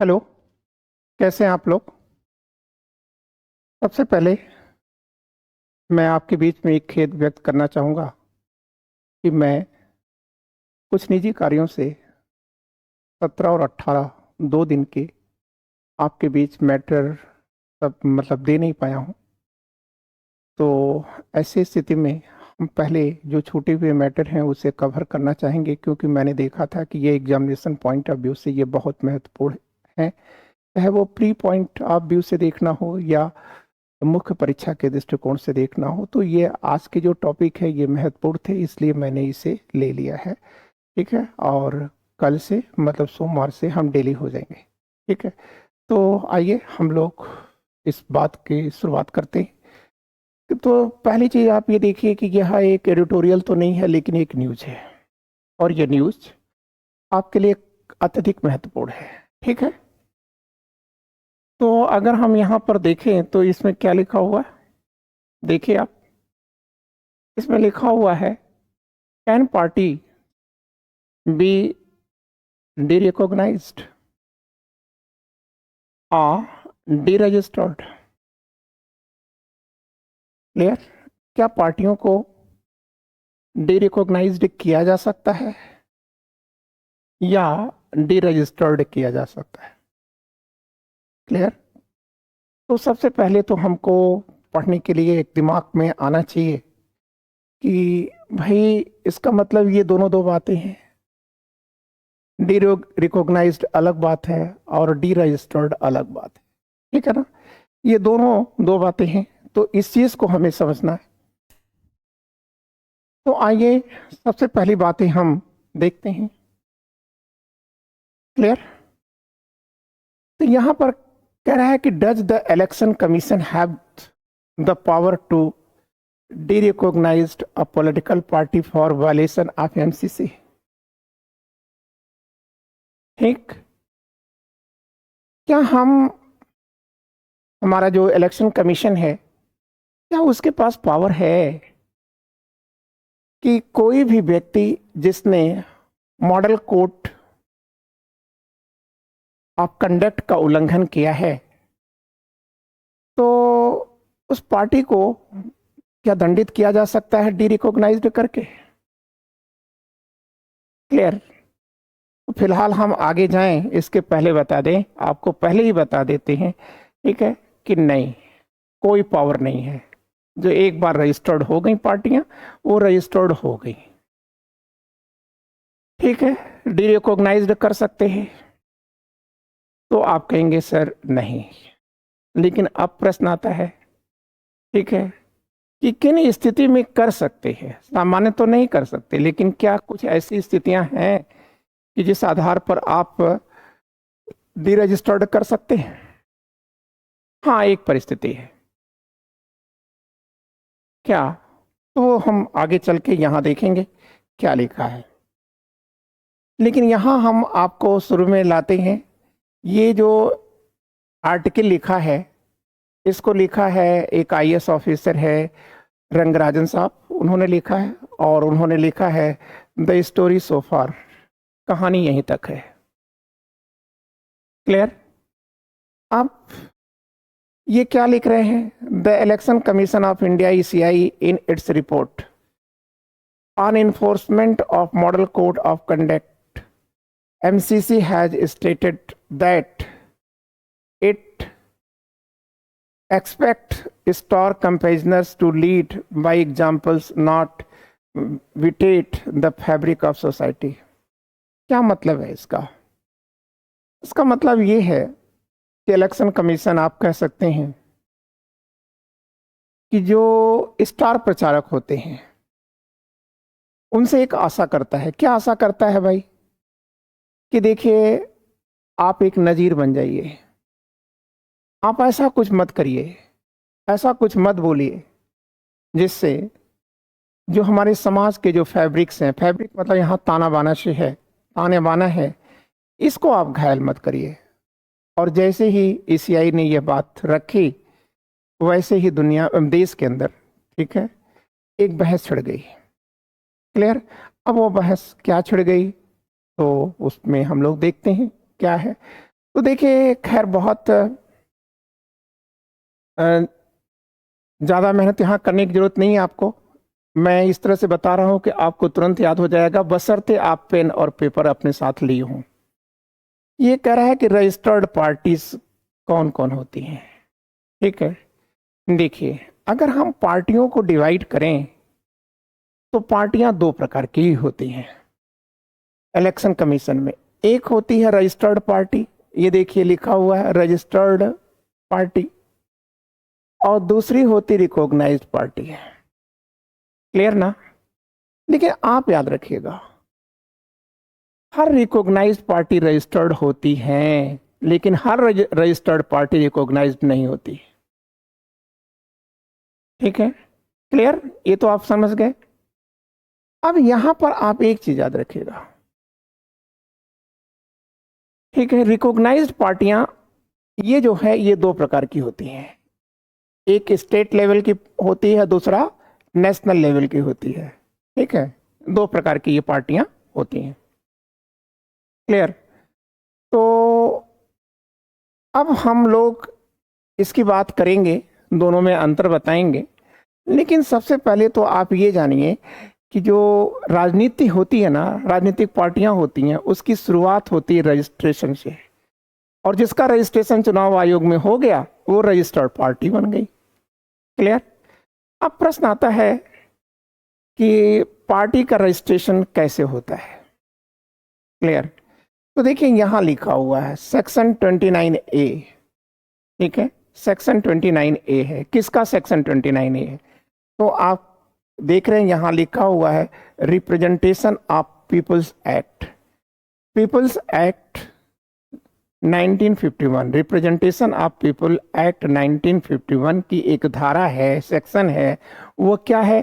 Hello. कैसे हैं आप लोग? सबसे पहले मैं आपके बीच में एक खेद व्यक्त करना चाहूँगा कि मैं कुछ निजी कार्यों से 17 और 18 2 दिन के आपके बीच मैटर सब मतलब दे नहीं पाया हूँ। तो ऐसी स्थिति में हम पहले जो छूटे हुए मैटर हैं उसे कवर करना चाहेंगे, क्योंकि मैंने देखा था कि ये एग्जामिनेशन पॉइंट ऑफ व्यू से ये बहुत महत्वपूर्ण है। चाहे वो प्री पॉइंट ऑफ व्यू से देखना हो या मुख्य परीक्षा के दृष्टिकोण से देखना हो, तो ये आज के जो टॉपिक है ये महत्वपूर्ण थे, इसलिए मैंने इसे ले लिया है। ठीक है। और कल से मतलब सोमवार से हम डेली हो जाएंगे। ठीक है। तो आइए हम लोग इस बात की शुरुआत करते हैं। तो पहली चीज आप ये देखिए कि यह एक एडिटोरियल तो नहीं है, लेकिन एक न्यूज है, और ये न्यूज आपके लिए अत्यधिक महत्वपूर्ण है। ठीक है। तो अगर हम यहाँ पर देखें तो इसमें क्या लिखा हुआ है, देखिए आप। इसमें लिखा हुआ है, can party be derecognized or deregistered? Clear? क्या पार्टियों को डीरिकॉग्नाइज्ड किया जा सकता है या डीरजिस्टर्ड किया जा सकता है? क्लियर? तो सबसे पहले तो हमको पढ़ने के लिए एक दिमाग में आना चाहिए कि भाई इसका मतलब ये दोनों दो बातें हैं। डी रिकॉग्नाइज्ड अलग बात है और डी रजिस्टर्ड अलग बात है। ठीक है ना? ये दोनों दो बातें हैं, तो इस चीज को हमें समझना है। तो आइए सबसे पहली बातें हम देखते हैं। क्लियर? तो यहां पर कह रहा है कि does the election commission have the power to derecognized a political party for violation of MCC? ठीक। क्या हमारा जो इलेक्शन कमीशन है, क्या उसके पास पावर है कि कोई भी व्यक्ति जिसने मॉडल कोड ऑफ कंडक्ट का उल्लंघन किया है, तो उस पार्टी को क्या दंडित किया जा सकता है डी रिकॉग्नाइज्ड करके? क्लियर? तो फिलहाल हम आगे जाएं इसके पहले बता दें, आपको पहले ही बता देते हैं, ठीक है, कि नहीं, कोई पावर नहीं है। जो एक बार रजिस्टर्ड हो गई पार्टियां, वो रजिस्टर्ड हो गई। ठीक है। डी रिकॉग्नाइज्ड कर सकते हैं? तो आप कहेंगे सर नहीं। लेकिन अब प्रश्न आता है, ठीक है, कि किन स्थिति में कर सकते हैं? सामान्य तो नहीं कर सकते, लेकिन क्या कुछ ऐसी स्थितियां हैं कि जिस आधार पर आप डी रजिस्टर्ड कर सकते हैं? हाँ, एक परिस्थिति है। क्या? तो हम आगे चल के यहां देखेंगे क्या लिखा है। लेकिन यहां हम आपको शुरू में लाते हैं, ये जो आर्टिकल लिखा है, इसको लिखा है एक आईएएस ऑफिसर है, रंगराजन साहब, उन्होंने लिखा है। और उन्होंने लिखा है द स्टोरी सो फार, कहानी यहीं तक है। क्लियर? आप ये क्या लिख रहे हैं? The election commission of India ECI in its report on enforcement of model code of conduct, MCC has stated that it expects star campaigners to lead by examples, not violate the fabric of society. क्या मतलब है इसका? इसका मतलब ये है कि election commission, आप कह सकते हैं कि जो स्टार प्रचारक होते हैं उनसे एक आशा करता है। क्या आशा करता है भाई? कि देखिए, आप एक नजीर बन जाइए, आप ऐसा कुछ मत करिए, ऐसा कुछ मत बोलिए जिससे जो हमारे समाज के जो फैब्रिक्स हैं, फैब्रिक मतलब यहाँ ताना बाना से है, ताने बाना है, इसको आप घायल मत करिए। और जैसे ही ईसीआई ने यह बात रखी, वैसे ही दुनिया देश के अंदर, ठीक है, एक बहस छिड़ गई। क्लियर? अब वो बहस क्या छिड़ गई, तो उसमें हम लोग देखते हैं क्या है। तो देखिए, खैर बहुत ज़्यादा मेहनत यहाँ करने की ज़रूरत नहीं है आपको। मैं इस तरह से बता रहा हूँ कि आपको तुरंत याद हो जाएगा, बशर्ते आप पेन और पेपर अपने साथ लिए हों। ये कह रहा है कि रजिस्टर्ड पार्टीज कौन कौन होती हैं। ठीक है, देखिए, अगर हम पार्टियों को डिवाइड करें तो पार्टियां दो प्रकार की ही होती हैं इलेक्शन कमीशन में। एक होती है रजिस्टर्ड पार्टी, ये देखिए लिखा हुआ है रजिस्टर्ड पार्टी, और दूसरी होती रिकॉग्नाइज्ड पार्टी है। क्लियर ना? लेकिन आप याद रखिएगा, हर रिकॉग्नाइज्ड पार्टी रजिस्टर्ड होती है, लेकिन हर रजिस्टर्ड पार्टी रिकॉग्नाइज्ड नहीं होती। ठीक है, क्लियर? ये तो आप समझ गए। अब यहां पर आप एक चीज याद रखिएगा, ठीक है, रिकॉग्नाइज्ड पार्टियां ये जो है ये दो प्रकार की होती हैं। एक स्टेट लेवल की होती है, दूसरा नेशनल लेवल की होती है। ठीक है, दो प्रकार की ये पार्टियां होती हैं। क्लियर? तो अब हम लोग इसकी बात करेंगे, दोनों में अंतर बताएंगे, लेकिन सबसे पहले तो आप ये जानिए कि जो राजनीति होती है ना, राजनीतिक पार्टियां होती हैं, उसकी शुरुआत होती है रजिस्ट्रेशन से, और जिसका रजिस्ट्रेशन चुनाव आयोग में हो गया वो रजिस्टर्ड पार्टी बन गई। क्लियर? अब प्रश्न आता है कि पार्टी का रजिस्ट्रेशन कैसे होता है। क्लियर? तो देखिए यहां लिखा हुआ है सेक्शन 29A। ठीक है, सेक्शन 29A है। किसका सेक्शन 29A है? तो आप देख रहे हैं यहां लिखा हुआ है representation of peoples act. Peoples act 1951, representation of people act 1951 की एक धारा है, सेक्शन है, वो क्या है?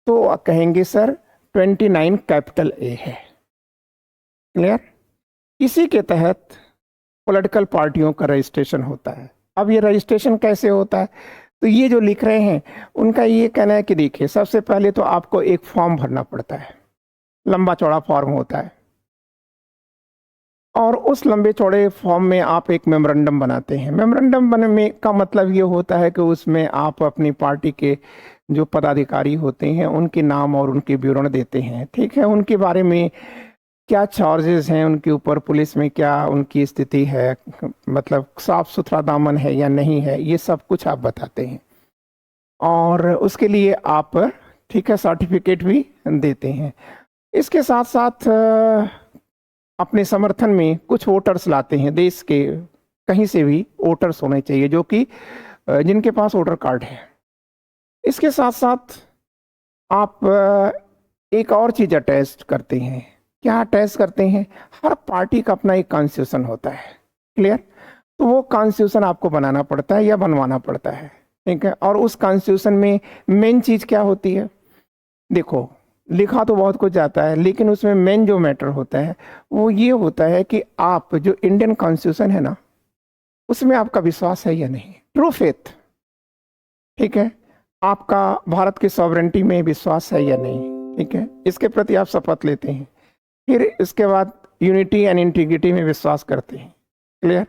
तो कहेंगे सर 29 कैपिटल A है। क्लियर? इसी के तहत पॉलिटिकल पार्टियों का रजिस्ट्रेशन होता है। अब ये रजिस्ट्रेशन कैसे होता है? तो ये जो लिख रहे हैं उनका ये कहना है कि देखिए, सबसे पहले तो आपको एक फॉर्म भरना पड़ता है, लंबा चौड़ा फॉर्म होता है, और उस लंबे चौड़े फॉर्म में आप एक मेमोरेंडम बनाते हैं। मेमोरेंडम बनने का मतलब ये होता है कि उसमें आप अपनी पार्टी के जो पदाधिकारी होते हैं उनके नाम और उनके विवरण देते हैं। ठीक है, उनके बारे में क्या चार्जेस हैं उनके ऊपर, पुलिस में क्या उनकी स्थिति है, मतलब साफ सुथरा दामन है या नहीं है, ये सब कुछ आप बताते हैं, और उसके लिए आप, ठीक है, सर्टिफिकेट भी देते हैं। इसके साथ साथ अपने समर्थन में कुछ वोटर्स लाते हैं, देश के कहीं से भी वोटर्स होने चाहिए जो कि जिनके पास वोटर कार्ड है। इसके साथ साथ आप एक और चीज अटैच करते हैं। क्या अटैच करते हैं? हर पार्टी का अपना एक कॉन्स्टिट्यूशन होता है। क्लियर? तो वो कॉन्स्टिट्यूशन आपको बनाना पड़ता है या बनवाना पड़ता है। ठीक है, और उस कॉन्स्टिट्यूशन में मेन चीज क्या होती है? देखो, लिखा तो बहुत कुछ जाता है, लेकिन उसमें मेन जो मैटर होता है वो ये होता है कि आप जो इंडियन कॉन्स्टिट्यूशन है ना, उसमें आपका विश्वास है या नहीं, ट्रू फेथ। ठीक है, आपका भारत की सॉवरेंटी में विश्वास है या नहीं। ठीक है, इसके प्रति आप शपथ लेते हैं। फिर इसके बाद यूनिटी एंड इंटीग्रिटी में विश्वास करते हैं। क्लियर?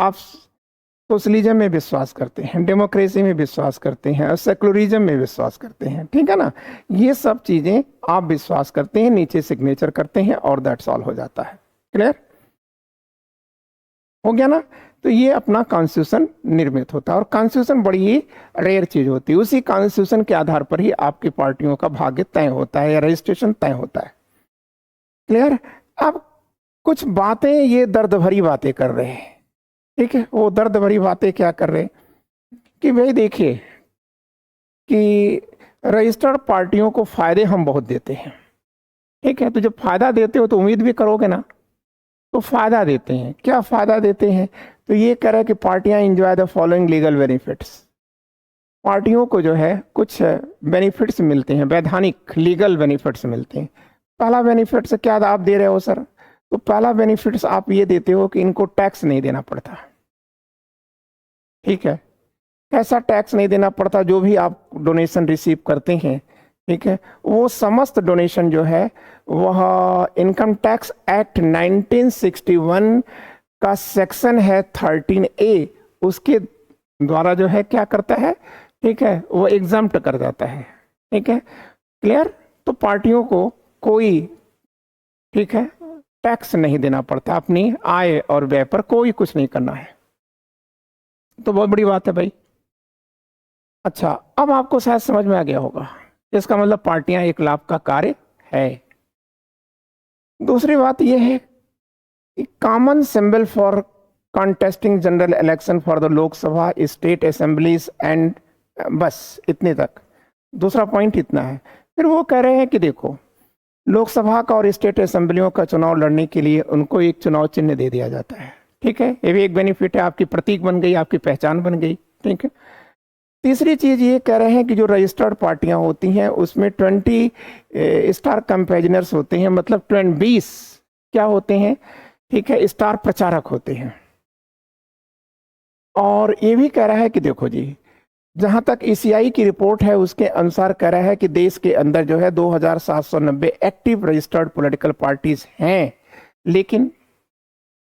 आप सोशलिज्म में विश्वास करते हैं, डेमोक्रेसी में विश्वास करते हैं, और सेकुलरिज्म में विश्वास करते हैं। ठीक है ना? ये सब चीजें आप विश्वास करते हैं, नीचे सिग्नेचर करते हैं, और दैट्स ऑल हो जाता है। क्लियर? हो गया ना? तो ये अपना कॉन्स्टिट्यूशन निर्मित होता है, और कॉन्स्टिट्यूशन बड़ी ही रेयर चीज होती है। उसी कॉन्स्टिट्यूशन के आधार पर ही आपकी पार्टियों का भाग्य तय होता है या रजिस्ट्रेशन तय होता है। क्लियर? अब कुछ बातें, ये दर्द भरी बातें कर रहे हैं। ठीक है, वो दर्द भरी बातें क्या कर रहे हैं कि भाई देखिए कि रजिस्टर्ड पार्टियों को फायदे हम बहुत देते हैं। ठीक है, तो जब फायदा देते हो तो उम्मीद भी करोगे ना, तो फायदा देते हैं। क्या फायदा देते हैं? तो ये कह रहे हैं कि पार्टियां enjoy the following legal benefits. पार्टियों को जो है कुछ बेनिफिट्स मिलते हैं, वैधानिक लीगल बेनिफिट्स मिलते हैं। पहला बेनिफिट्स क्या आप दे रहे हो सर? तो पहला बेनिफिट्स आप ये देते हो कि इनको टैक्स नहीं देना पड़ता। ठीक है, कैसा टैक्स नहीं देना पड़ता? जो भी आप डोनेशन रिसीव करते हैं, ठीक है, वो समस्त डोनेशन जो है वह इनकम टैक्स एक्ट 1961 का सेक्शन है 13A, उसके द्वारा जो है क्या करता है, ठीक है, वो एग्जम्प्ट कर जाता है। ठीक है, क्लियर। तो पार्टियों को कोई, ठीक है, टैक्स नहीं देना पड़ता, अपनी आय और व्यय पर कोई कुछ नहीं करना है। तो बहुत बड़ी बात है भाई। अच्छा, अब आपको शायद समझ में आ गया होगा, इसका मतलब पार्टियां एक लाभ का कार्य है। दूसरी बात यह है कि common symbol for contesting general election for the Lok Sabha, state assemblies and, बस इतने तक। दूसरा पॉइंट इतना है। फिर वो कह रहे हैं कि देखो, लोकसभा का और स्टेट असेंबलियों का चुनाव लड़ने के लिए उनको एक चुनाव चिन्ह दे दिया जाता है। ठीक है, ये भी एक बेनिफिट है, आपकी प्रतीक बन गई, आपकी पहचान बन गई। ठीक है, तीसरी चीज ये कह रहे हैं कि जो रजिस्टर्ड पार्टियां होती हैं उसमें 20 स्टार कैंपेनर्स होते हैं, मतलब 20 क्या होते हैं, ठीक है, स्टार प्रचारक होते हैं। और ये भी कह रहा है कि देखो जी, जहां तक ईसीआई की रिपोर्ट है उसके अनुसार कह रहा है कि देश के अंदर जो है 2790 एक्टिव रजिस्टर्ड पॉलिटिकल पार्टीज हैं। लेकिन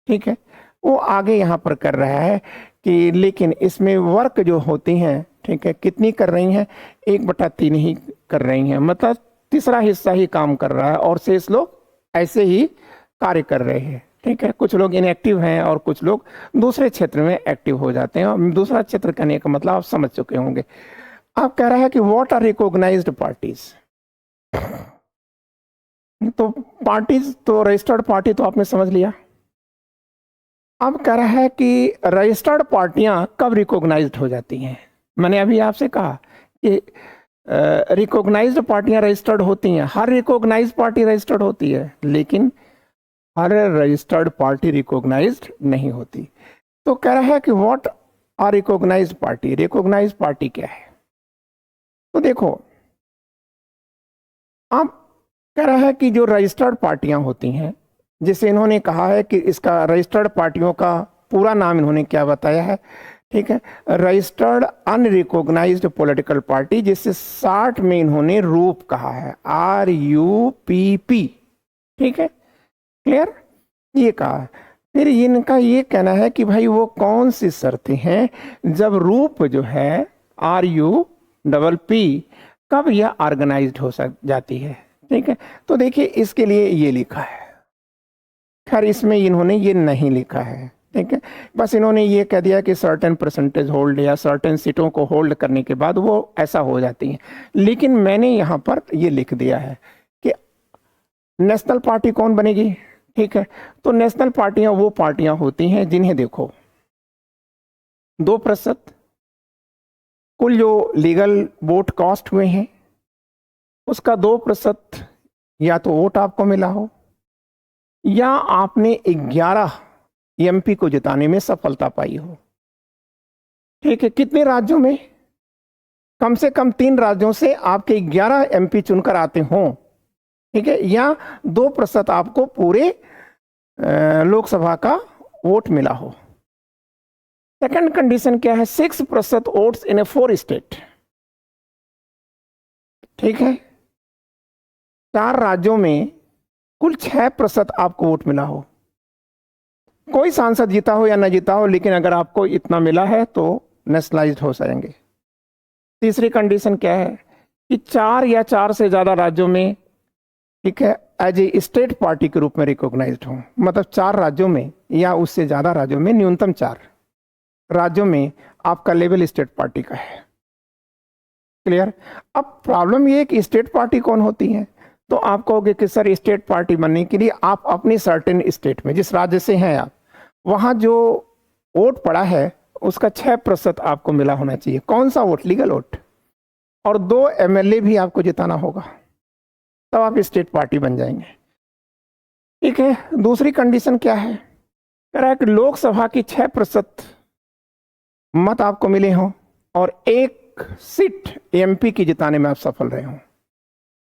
ठीक है, वो आगे यहां पर कर रहा है कि लेकिन इसमें वर्क जो होती हैं, ठीक है, कितनी कर रही हैं, 1/3 ही कर रही हैं, मतलब तीसरा हिस्सा ही काम कर रहा है और शेष लोग ऐसे ही कार्य कर रहे हैं। ठीक है, कुछ लोग इनएक्टिव हैं और कुछ लोग दूसरे क्षेत्र में एक्टिव हो जाते हैं। और दूसरा क्षेत्र कहने का मतलब आप समझ चुके होंगे। आप कह रहा है कि व्हाट आर रिकॉग्नाइज्ड पार्टीज। तो पार्टीज तो रजिस्टर्ड पार्टी तो आपने समझ लिया। अब कह रहा है कि रजिस्टर्ड पार्टियां कब रिकॉग्नाइज्ड हो जाती हैं। मैंने अभी आपसे कहा कि रिकॉग्नाइज्ड पार्टियां रजिस्टर्ड होती हैं, हर रिकॉग्नाइज्ड पार्टी रजिस्टर्ड होती है, लेकिन हर रजिस्टर्ड पार्टी रिकॉग्नाइज्ड नहीं होती। तो कह रहा है कि what are recognised party, recognised party क्या है। तो देखो, आप कह रहा है कि जो रजिस्टर्ड पार्टियां होती हैं, जिसे इन्होंने कहा है कि इसका रजिस्टर्ड पार्टियों का पूरा नाम इन्होंने क्या बताया है, ठीक है, रजिस्टर्ड अनरिकॉग्नाइज्ड पॉलिटिकल पार्टी, जिसे शार्ट में इन्होंने रूप कहा है, RUPP। ठीक है, क्लियर, ये कहा है। फिर इनका ये कहना है कि भाई वो कौन सी शर्तें हैं जब रूप जो है RUPP, कब यह ऑर्गेनाइज्ड हो जाती है। ठीक है, तो देखिए इसके लिए ये लिखा है, खैर इसमें इन्होंने ये नहीं लिखा है। ठीक है, बस इन्होंने ये कह दिया कि सर्टेन परसेंटेज होल्ड या सर्टेन सीटों को होल्ड करने के बाद वो ऐसा हो जाती हैं। लेकिन मैंने यहाँ पर ये लिख दिया है कि नेशनल पार्टी कौन बनेगी। ठीक है, तो नेशनल पार्टियां वो पार्टियां होती हैं जिन्हें देखो 2% कुल जो लीगल वोट कास्ट हुए हैं उसका 2% या तो वोट आपको मिला हो, या आपने 11 MP को जिताने में सफलता पाई हो। ठीक है, कितने राज्यों में, कम से कम 3 राज्यों से आपके 11 MP चुनकर आते हों। ठीक है, या 2% आपको पूरे लोकसभा का वोट मिला हो। सेकंड कंडीशन क्या है, 6% वोट्स इन ए 4 स्टेट। ठीक है, 4 राज्यों में कुल 6% आपको वोट मिला हो, कोई सांसद जीता हो या ना जीता हो, लेकिन अगर आपको इतना मिला है तो नेशनलाइज्ड हो जाएंगे। तीसरी कंडीशन क्या है कि 4 या 4 से ज्यादा राज्यों में, ठीक है, एज ए स्टेट पार्टी के रूप में रिकॉग्नाइज्ड हो, मतलब 4 राज्यों में या उससे ज्यादा राज्यों में, न्यूनतम 4 राज्यों में आपका लेवल स्टेट पार्टी का है। क्लियर। अब प्रॉब्लम ये है कि स्टेट पार्टी कौन होती है, तो आप कहोगे कि सर स्टेट पार्टी बनने के लिए आप अपनी सर्टेन स्टेट में, जिस राज्य से हैं आप, वहां जो वोट पड़ा है उसका 6% आपको मिला होना चाहिए। कौन सा वोट, लीगल वोट, और 2 MLA भी आपको जिताना होगा, तब आप स्टेट पार्टी बन जाएंगे। ठीक है, दूसरी कंडीशन क्या है, कह रहा है कि लोकसभा की 6% मत आपको मिले हों और 1 सीट MP की जिताने में आप सफल रहे हों,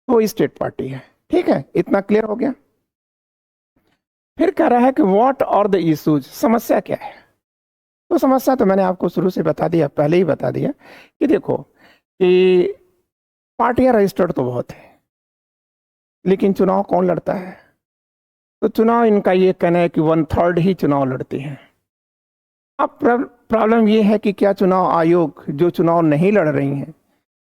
तो स्टेट पार्टी है। ठीक है, इतना क्लियर हो गया। फिर कह रहा है कि व्हाट आर द इश्यूज, समस्या क्या है। तो समस्या तो मैंने आपको शुरू से बता दिया, पहले ही बता दिया कि देखो कि पार्टियां रजिस्टर्ड तो बहुत है, लेकिन चुनाव कौन लड़ता है। तो चुनाव इनका ये कहना है कि 1/3 ही चुनाव लड़ते हैं। अब प्रॉब्लम ये है कि क्या चुनाव आयोग जो चुनाव नहीं लड़ रही हैं,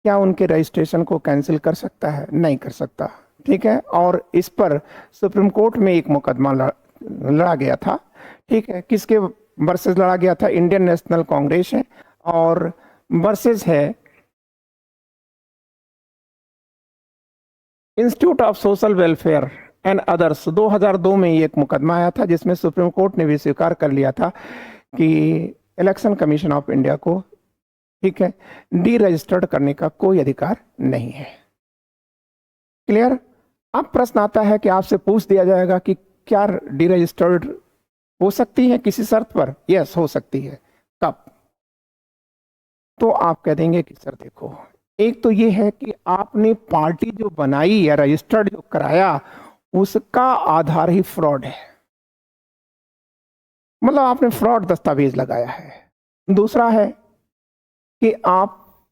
क्या उनके रजिस्ट्रेशन को कैंसिल कर सकता है? नहीं कर सकता। ठीक है, और इस पर सुप्रीम कोर्ट में एक मुकदमा लड़ा गया था। ठीक है, किसके वर्सेस लड़ा गया था? इंडियन नेशनल कांग्रेस है और वर्सेस है institute of social welfare and others. 2002 में ये एक मुकदमा आया था जिसमें सुप्रीम कोर्ट ने भी स्वीकार कर लिया था कि इलेक्शन कमीशन ऑफ इंडिया को, ठीक है, डी रजिस्टर्ड करने का कोई अधिकार नहीं है। क्लियर? अब प्रश्न आता है कि आपसे पूछ दिया जाएगा कि क्या डी रजिस्टर्ड हो सकती है किसी शर्त पर? यस, हो सकती है। कब? तो आप कह देंगे कि सर देखो, एक तो ये है कि आपने पार्टी जो बनाई या रजिस्टर्ड जो कराया उसका आधार ही फ्रॉड है, मतलब आपने फ्रॉड दस्तावेज लगाया है। दूसरा है कि आप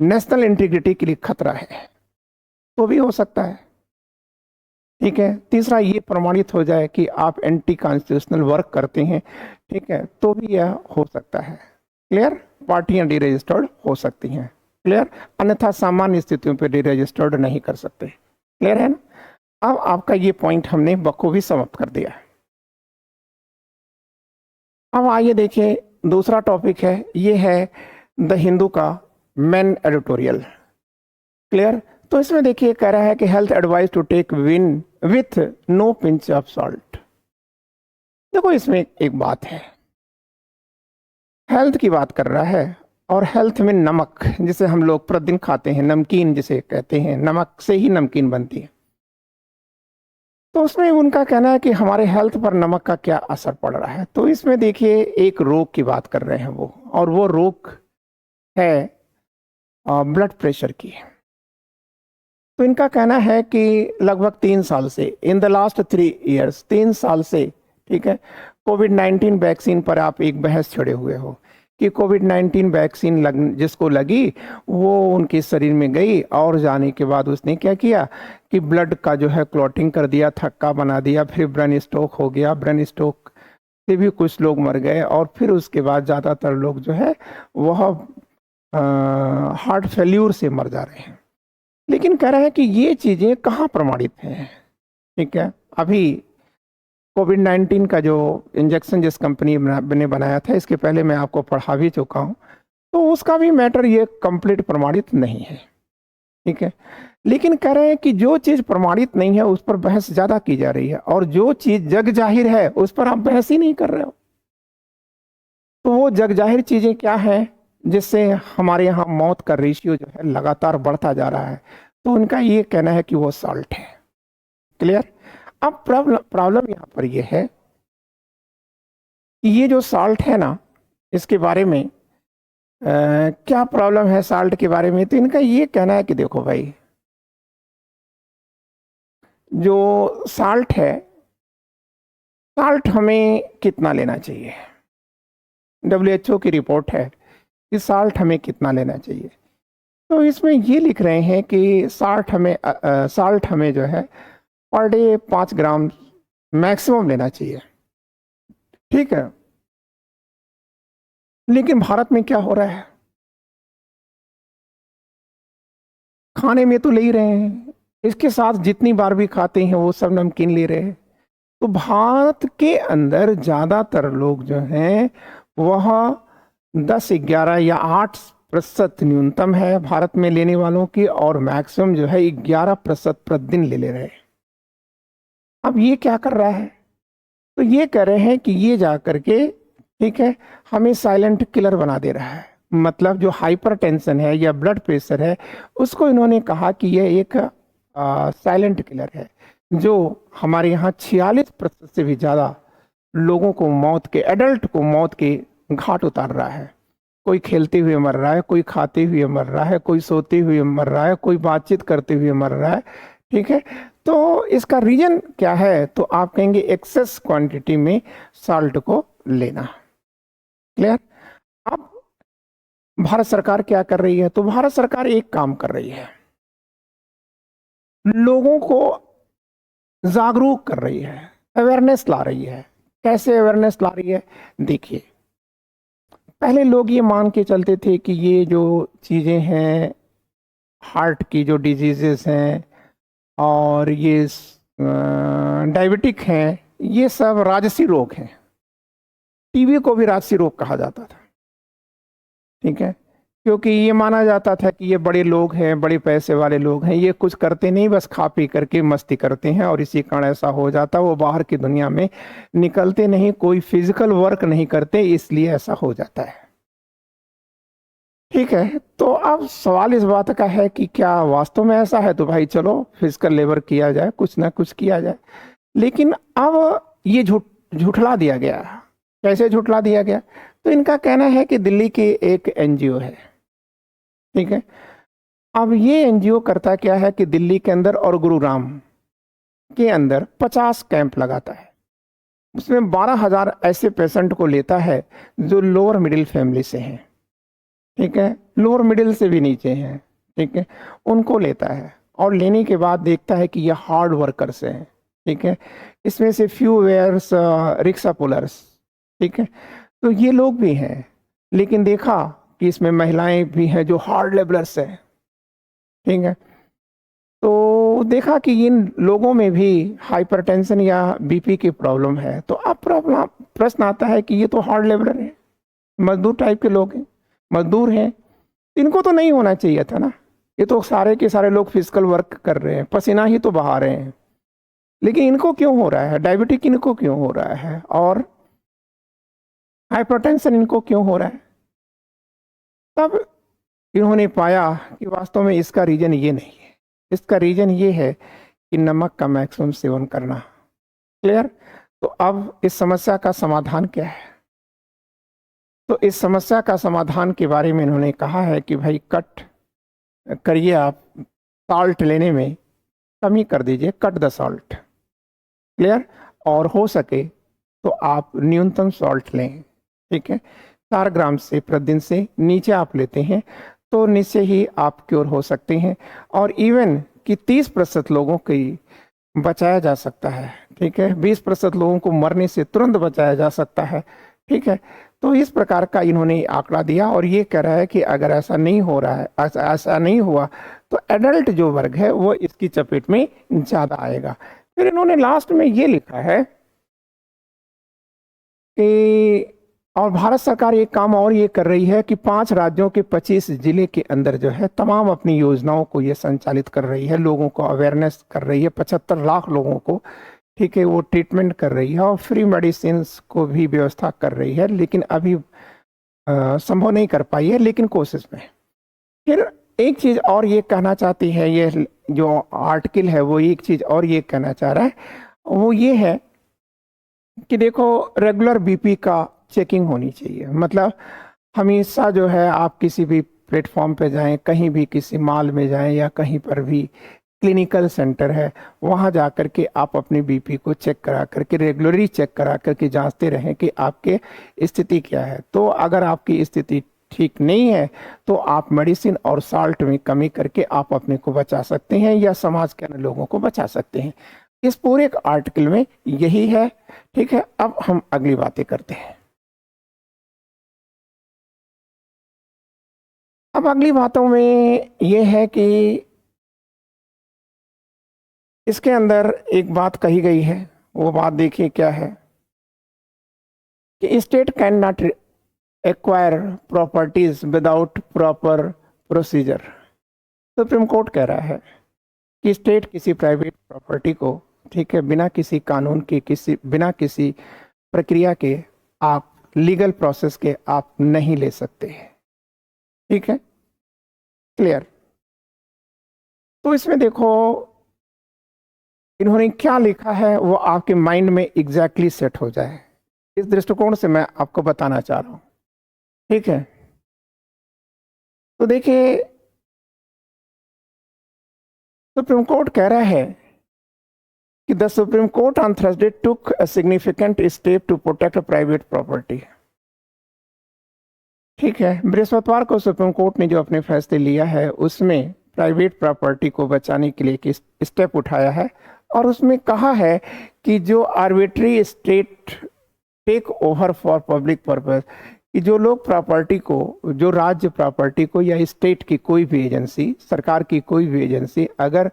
नेशनल इंटीग्रिटी के लिए खतरा है, तो भी हो सकता है। ठीक है, तीसरा ये प्रमाणित हो जाए कि आप एंटी कॉन्स्टिट्यूशनल वर्क करते हैं, ठीक है, तो भी यह हो सकता है। क्लियर? पार्टियां डी रजिस्टर्ड हो सकती हैं। क्लियर? अन्यथा सामान्य स्थितियों पर डी रजिस्टर्ड नहीं कर सकते। क्लियर है ना? अब आपका ये पॉइंट हमने बखूबी समाप्त कर दिया। अब आइए देखिए, दूसरा टॉपिक है, ये है द हिंदू का मेन एडिटोरियल। क्लियर? तो इसमें देखिए कह रहा है कि health advice to take win with no pinch of salt. देखो इसमें एक बात है, हेल्थ की बात कर रहा है और हेल्थ में नमक जिसे हम लोग प्रतिदिन खाते हैं, नमकीन जिसे कहते हैं, नमक से ही नमकीन बनती है। तो उसमें उनका कहना है कि हमारे हेल्थ पर नमक का क्या असर पड़ रहा है। तो इसमें देखिए एक रोग की बात कर रहे हैं वो, और वो रोग है ब्लड प्रेशर की। तो इनका कहना है कि लगभग 3 साल से, इन द लास्ट 3 ईयर्स, 3 साल से, ठीक है, कोविड-19 वैक्सीन पर आप एक बहस छड़े हुए हो कि कोविड-19 वैक्सीन जिसको लगी वो उनके शरीर में गई और जाने के बाद उसने क्या किया कि ब्लड का जो है क्लॉटिंग कर दिया, थक्का बना दिया, फिर ब्रेन स्ट्रोक हो गया, ब्रेन स्ट्रोक से भी कुछ लोग मर गए, और फिर उसके बाद ज़्यादातर लोग जो है वह हार्ट फेल्यूर से मर जा रहे हैं। लेकिन कह रहे हैं कि ये चीज़ें कहाँ प्रमाणित हैं। ठीक है, अभी कोविड-19 का जो इंजेक्शन जिस कंपनी ने बनाया था, इसके पहले मैं आपको पढ़ा भी चुका हूँ, तो उसका भी मैटर ये कंप्लीट प्रमाणित नहीं है। ठीक है, लेकिन कह रहे हैं कि जो चीज़ प्रमाणित नहीं है उस पर बहस ज़्यादा की जा रही है, और जो चीज़ जग जाहिर है उस पर आप बहस ही नहीं कर रहे हो। तो वो जग जाहिर चीज़ें क्या है जिससे हमारे यहाँ मौत का रेशियो जो है लगातार बढ़ता जा रहा है? तो उनका ये कहना है कि वो सॉल्ट है। क्लियर? अब प्रॉब्लम यहाँ पर ये है कि ये जो सॉल्ट है ना, इसके बारे में क्या प्रॉब्लम है सॉल्ट के बारे में? तो इनका ये कहना है कि देखो भाई, जो सॉल्ट है, सॉल्ट हमें कितना लेना चाहिए? WHO की रिपोर्ट है कि सॉल्ट हमें कितना लेना चाहिए। तो इसमें ये लिख रहे हैं कि सॉल्ट हमें जो है पर डे 5 ग्राम मैक्सिमम लेना चाहिए। ठीक है, लेकिन भारत में क्या हो रहा है? खाने में तो ले ही रहे हैं, इसके साथ जितनी बार भी खाते हैं वो सब नमकीन ले रहे हैं। तो भारत के अंदर ज़्यादातर लोग जो हैं वह 10-11 या 8% न्यूनतम है भारत में लेने वालों की, और मैक्सिमम जो है 11% प्रतिदिन ले रहे हैं। अब ये क्या कर रहा है? तो ये कह रहे हैं कि ये जा करके, ठीक है, हमें साइलेंट किलर बना दे रहा है। मतलब जो हाइपरटेंशन है या ब्लड प्रेशर है उसको इन्होंने कहा कि यह एक साइलेंट किलर है, जो हमारे यहाँ 46% से भी ज़्यादा लोगों को मौत के, एडल्ट को मौत के घाट उतार रहा है। कोई खेलते हुए मर रहा है, कोई खाते हुए मर रहा है, कोई सोते हुए मर रहा है, कोई बातचीत करते हुए मर रहा है। ठीक है, तो इसका रीजन क्या है? तो आप कहेंगे एक्सेस क्वांटिटी में साल्ट को लेना। क्लियर? अब भारत सरकार क्या कर रही है? तो भारत सरकार एक काम कर रही है, लोगों को जागरूक कर रही है अवेयरनेस ला रही है। कैसे अवेयरनेस ला रही है? देखिए, पहले लोग ये मान के चलते थे कि ये जो चीज़ें हैं, हार्ट की जो डिजीजेस हैं और ये डायबिटिक हैं, ये सब राजसी रोग हैं। टीबी को भी राजसी रोग कहा जाता था, ठीक है, क्योंकि ये माना जाता था कि ये बड़े लोग हैं, बड़े पैसे वाले लोग हैं, ये कुछ करते नहीं, बस खा पी करके मस्ती करते हैं और इसी कारण ऐसा हो जाता। वो बाहर की दुनिया में निकलते नहीं, कोई फिजिकल वर्क नहीं करते, इसलिए ऐसा हो जाता है। ठीक है, तो अब सवाल इस बात का है कि क्या वास्तव में ऐसा है? तो भाई चलो फिजिकल लेबर किया जाए, कुछ ना कुछ किया जाए। लेकिन अब ये झुठला दिया गया। कैसे झुठला दिया गया? तो इनका कहना है कि दिल्ली की एक एनजीओ है, ठीक है। अब ये एनजीओ करता क्या है कि दिल्ली के अंदर और गुरुग्राम के अंदर 50 कैंप लगाता है। उसमें 12,000 ऐसे पेशेंट को लेता है जो लोअर मिडिल फैमिली से हैं, ठीक है, लोअर मिडिल से भी नीचे हैं, ठीक है, उनको लेता है और लेने के बाद देखता है कि ये हार्ड वर्कर्स हैं, ठीक है, इसमें से फ्यू वेयर्स रिक्शा पुलर्स, ठीक है, तो ये लोग भी हैं। लेकिन देखा कि इसमें महिलाएं भी हैं जो हार्ड लेबरर्स हैं, ठीक है, तो देखा कि इन लोगों में भी हाइपरटेंशन या बीपी की प्रॉब्लम है। तो अब प्रश्न आता है कि ये तो हार्ड लेबरर है, मजदूर टाइप के लोग हैं, मजदूर हैं, इनको तो नहीं होना चाहिए था ना। ये तो सारे के सारे लोग फिजिकल वर्क कर रहे हैं, पसीना ही तो बहा रहे हैं, लेकिन इनको क्यों हो रहा है? डायबिटिक इनको क्यों हो रहा है? और हाइपरटेंशन इनको क्यों हो रहा है? तब इन्होंने पाया कि वास्तव में इसका रीजन ये नहीं है। इसका रीजन ये है कि नमक का मैक्सिमम सेवन करना। क्लियर? तो अब इस समस्या का समाधान क्या है? तो इस समस्या का समाधान के बारे में इन्होंने कहा है कि भाई कट करिए, आप साल्ट लेने में कमी कर दीजिए, कट द सॉल्ट। क्लियर? और हो सके तो आप न्यूनतम सॉल्ट लें, ठीक है, 4 ग्राम से प्रतिदिन से नीचे आप लेते हैं तो निश्चय ही आप क्योर हो सकते हैं। और इवन कि 30% लोगों की बचाया जा सकता है, ठीक है, 20% लोगों को मरने से तुरंत बचाया जा सकता है, ठीक है। तो इस प्रकार का इन्होंने आंकड़ा दिया और ये कह रहा है कि अगर ऐसा नहीं हो रहा है, ऐसा नहीं हुआ तो एडल्ट जो वर्ग है वो इसकी चपेट में ज़्यादा आएगा। फिर इन्होंने लास्ट में ये लिखा है कि और भारत सरकार एक काम और ये कर रही है कि 5 राज्यों के 25 जिले के अंदर जो है तमाम अपनी योजनाओं को ये संचालित कर रही है, लोगों को अवेयरनेस कर रही है, 75 लाख लोगों को, ठीक है, वो ट्रीटमेंट कर रही है और फ्री मेडिसिन को भी व्यवस्था कर रही है। लेकिन अभी संभव नहीं कर पाई है, लेकिन कोशिश में। फिर एक चीज और ये कहना चाहती है, ये जो आर्टिकल है वो एक चीज और ये कहना चाह रहा है, वो ये है कि देखो रेगुलर बीपी का चेकिंग होनी चाहिए। मतलब हमेशा जो है आप किसी भी प्लेटफॉर्म पे जाएं, कहीं भी किसी मॉल में जाएं या कहीं पर भी क्लिनिकल सेंटर है, वहाँ जा कर के आप अपनी बीपी को चेक करा करके, रेगुलरली चेक करा करके जांचते रहें कि आपके स्थिति क्या है। तो अगर आपकी स्थिति ठीक नहीं है तो आप मेडिसिन और साल्ट में कमी करके आप अपने को बचा सकते हैं या समाज के अन्य लोगों को बचा सकते हैं। इस पूरे आर्टिकल में यही है, ठीक है। अब हम अगली बातें करते हैं। अब अगली बातों में यह है कि इसके अंदर एक बात कही गई है, वो बात देखिए क्या है कि state can not acquire properties without proper procedure. Supreme court कह रहा है कि स्टेट किसी प्राइवेट प्रॉपर्टी को, ठीक है, बिना किसी कानून के, बिना किसी प्रक्रिया के, आप लीगल प्रोसेस के आप नहीं ले सकते, ठीक है। क्लियर? तो इसमें देखो इन्होंने क्या लिखा है वो आपके माइंड में एग्जैक्टली सेट हो जाए, इस दृष्टिकोण से मैं आपको बताना चाह रहा हूं, ठीक है। तो देखिए सुप्रीम कोर्ट कह रहा है कि the Supreme Court on Thursday took a significant step to protect private property. ठीक है, बृहस्पतिवार को सुप्रीम कोर्ट ने जो अपने फैसले लिया है उसमें प्राइवेट प्रॉपर्टी को बचाने के लिए एक स्टेप उठाया है और उसमें कहा है कि जो arbitrary state take over for public purpose, कि जो लोग प्रॉपर्टी को, जो राज्य प्रॉपर्टी को या स्टेट की कोई भी एजेंसी, सरकार की कोई भी एजेंसी अगर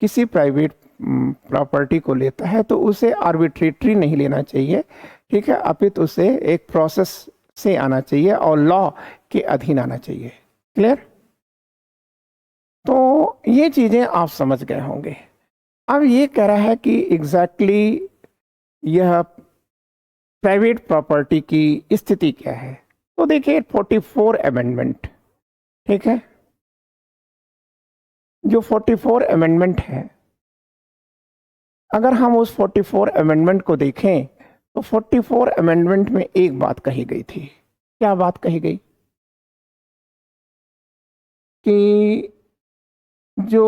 किसी प्राइवेट प्रॉपर्टी को लेता है तो उसे आर्बिट्रेटरी नहीं लेना चाहिए, ठीक है, अपितु उसे एक प्रोसेस से आना चाहिए और लॉ के अधीन आना चाहिए। क्लियर? तो ये चीजें आप समझ गए होंगे। अब ये कह रहा है कि एग्जैक्टली यह प्राइवेट प्रॉपर्टी की स्थिति क्या है। तो देखिए 44 अमेंडमेंट, ठीक है, जो 44 अमेंडमेंट है, अगर हम उस 44 अमेंडमेंट को देखें तो 44 अमेंडमेंट में एक बात कही गई थी। क्या बात कही गई? कि जो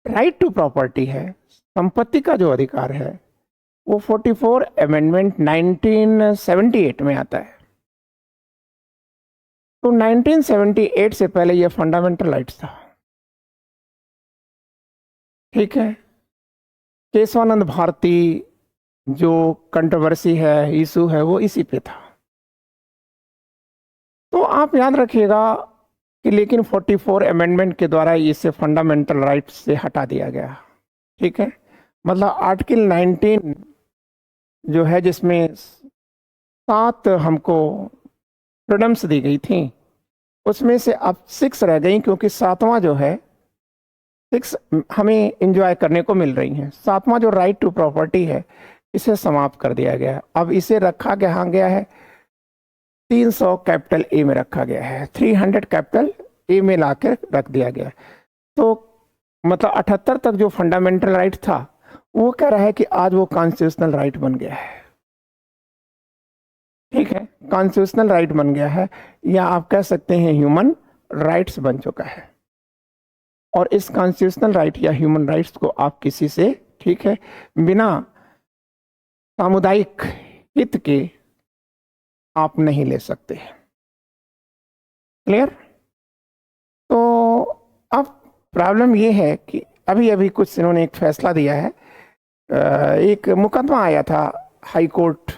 राइट टू प्रॉपर्टी है, संपत्ति का जो अधिकार है, वो 44 अमेंडमेंट 1978 में आता है। तो 1978 से पहले यह फंडामेंटल राइट्स था, ठीक है। केशवानंद भारती जो कंट्रोवर्सी है, इशू है, वो इसी पे था। तो आप याद रखिएगा कि लेकिन 44 अमेंडमेंट के द्वारा इसे फंडामेंटल राइट्स से हटा दिया गया, ठीक है। मतलब आर्टिकल 19 जो है, जिसमें 7 हमको फ्रीडम्स दी गई थी, उसमें से अब 6 रह गई, क्योंकि 7वां जो है, 6 हमें एंजॉय करने को मिल रही हैं। 7वां जो राइट टू प्रॉपर्टी है, इसे समाप्त कर दिया गया। अब इसे रखा कहाँ गया है? 300 कैपिटल ए में रखा गया है, 300 कैपिटल ए में लाकर रख दिया गया। तो मतलब 78 तक जो फंडामेंटल राइट था, वो कह रहा है कि आज वो कॉन्स्टिट्यूशनल राइट बन गया है, ठीक है, कॉन्स्टिट्यूशनल राइट बन गया है, या आप कह सकते हैं ह्यूमन राइट्स बन चुका है। और इस कॉन्स्टिट्यूशनल राइट या ह्यूमन राइट्स को आप किसी से, ठीक है, बिना सामुदायिक हित के आप नहीं ले सकते। क्लियर? तो अब प्रॉब्लम ये है कि अभी अभी कुछ इन्होंने एक फैसला दिया है। एक मुकदमा आया था हाई कोर्ट